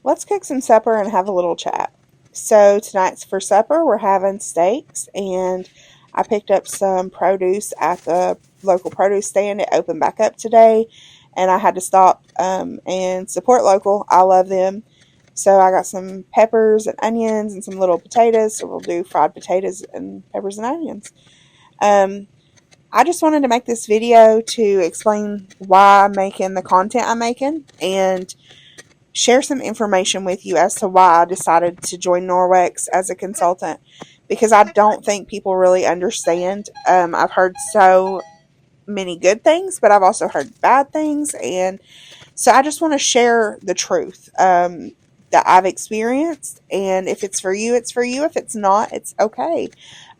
let's cook some supper and have a little chat. So tonight's for supper, we're having steaks, and I picked up some produce at the local produce stand. It opened back up today, and I had to stop and support local. I love them. So I got some peppers and onions and some little potatoes. So we'll do fried potatoes and peppers and onions. Um, I just wanted to make this video to explain why I'm making the content I'm making and share some information with you as to why I decided to join Norwex as a consultant, because I don't think people really understand. I've heard so many good things, but I've also heard bad things, and so I just want to share the truth that I've experienced, and if it's for you, it's for you. If it's not, it's okay.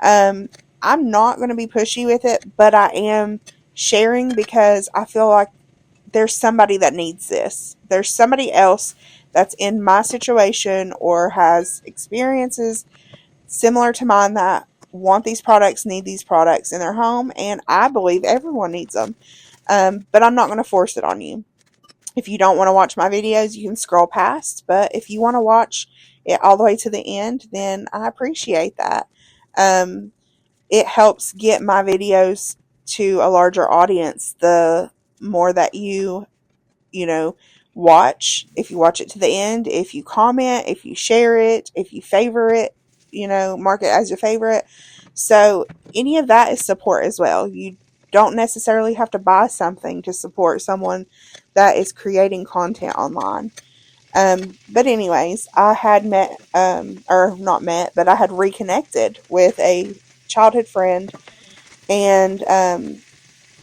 Um, I'm not going to be pushy with it, but I am sharing because I feel like there's somebody that needs this. There's somebody else that's in my situation or has experiences similar to mine that want these products, need these products in their home, and I believe everyone needs them. But I'm not going to force it on you. If you don't want to watch my videos, you can scroll past, but if you want to watch it all the way to the end, then I appreciate that. Um, it helps get my videos to a larger audience the more that you know, watch. If you watch it to the end, if you comment, if you share it, if you favor it, mark it as your favorite. So any of that is support as well. You don't necessarily have to buy something to support someone that is creating content online. But anyways, I had met, or not met, but I had reconnected with a childhood friend, and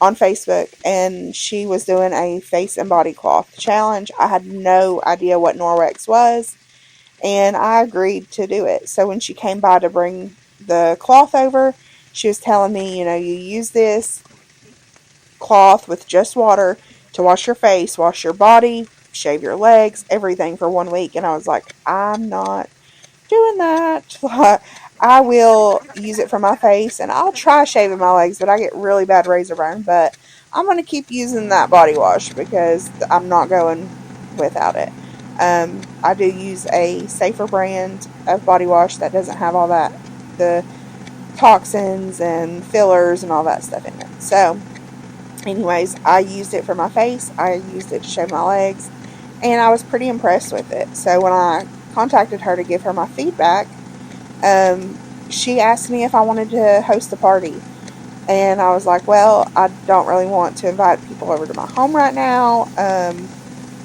on Facebook, and she was doing a face and body cloth challenge. I had no idea what Norwex was, and I agreed to do it. So when she came by to bring the cloth over, she was telling me, you use this cloth with just water to wash your face, wash your body, shave your legs, everything for 1 week. And I was like, I'm not doing that. I will use it for my face, and I'll try shaving my legs, but I get really bad razor burn. But I'm going to keep using that body wash because I'm not going without it. I do use a safer brand of body wash that doesn't have all that, the toxins and fillers and all that stuff in it. So anyways, I used it for my face, I used it to shave my legs, and I was pretty impressed with it. So when I contacted her to give her my feedback, she asked me if I wanted to host a party. And I was like, well, I don't really want to invite people over to my home right now,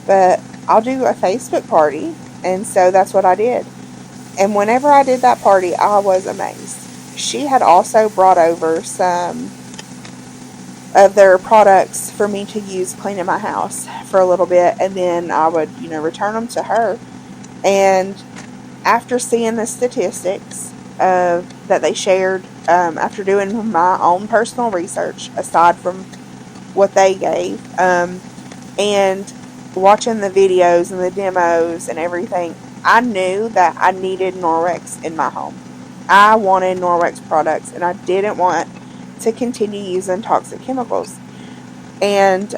but I'll do a Facebook party. And so that's what I did. And whenever I did that party, I was amazed. She had also brought over some of their products for me to use cleaning my house for a little bit, and then I would, return them to her. And after seeing the statistics that they shared, after doing my own personal research, aside from what they gave, and watching the videos and the demos and everything, I knew that I needed Norwex in my home. I wanted Norwex products, and I didn't want to continue using toxic chemicals. And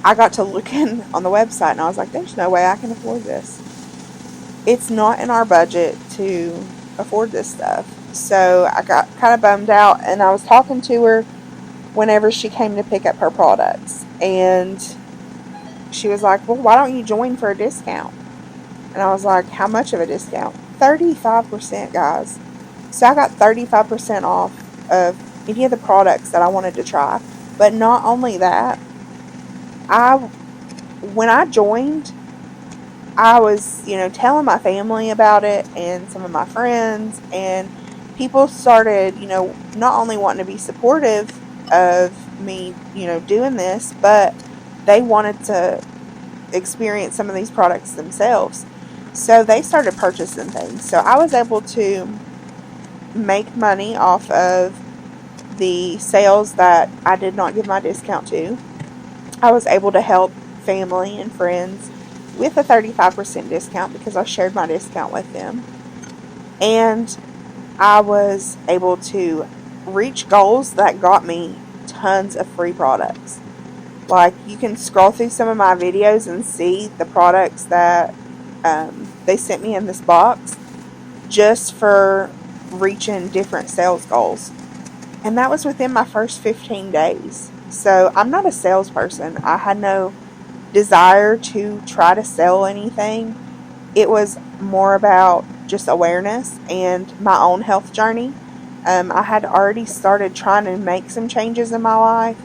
I got to looking on the website, and I was like, there's no way I can afford this. It's not in our budget to afford this stuff. So I got kind of bummed out, and I was talking to her whenever she came to pick up her products. And she was like, well, why don't you join for a discount? And I was like, how much of a discount? 35%, guys. So I got 35% off of any of the products that I wanted to try. But not only that, when I joined, I was, telling my family about it and some of my friends, and people started, not only wanting to be supportive of me, doing this, but they wanted to experience some of these products themselves. So they started purchasing things. So I was able to make money off of the sales that I did not give my discount to. I was able to help family and friends with a 35% discount because I shared my discount with them. And I was able to reach goals that got me tons of free products. Like, you can scroll through some of my videos and see the products that they sent me in this box just for reaching different sales goals. And that was within my first 15 days. So I'm not a salesperson. I had no desire to try to sell anything. It was more about just awareness and my own health journey. I had already started trying to make some changes in my life.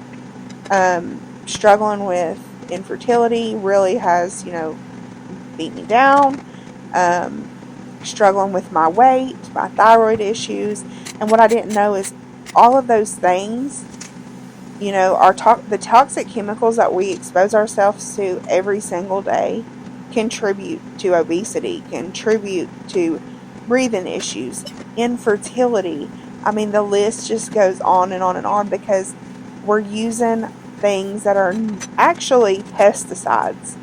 Struggling with infertility really has, beat me down. Um, Struggling with my weight, my thyroid issues. And what I didn't know is all of those things, the toxic chemicals that we expose ourselves to every single day contribute to obesity, contribute to breathing issues, infertility. I mean, the list just goes on and on and on because we're using things that are actually pesticides,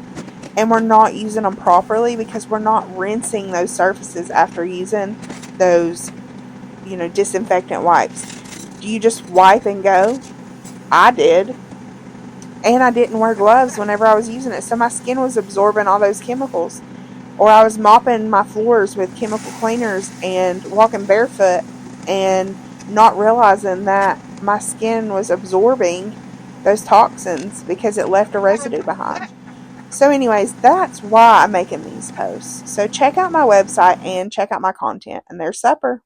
and we're not using them properly because we're not rinsing those surfaces after using those, disinfectant wipes. Do you just wipe and go? I did. And I didn't wear gloves whenever I was using it, so my skin was absorbing all those chemicals. Or I was mopping my floors with chemical cleaners and walking barefoot and not realizing that my skin was absorbing those toxins because it left a residue behind. So, anyways, that's why I'm making these posts. So, check out my website and check out my content. And there's supper.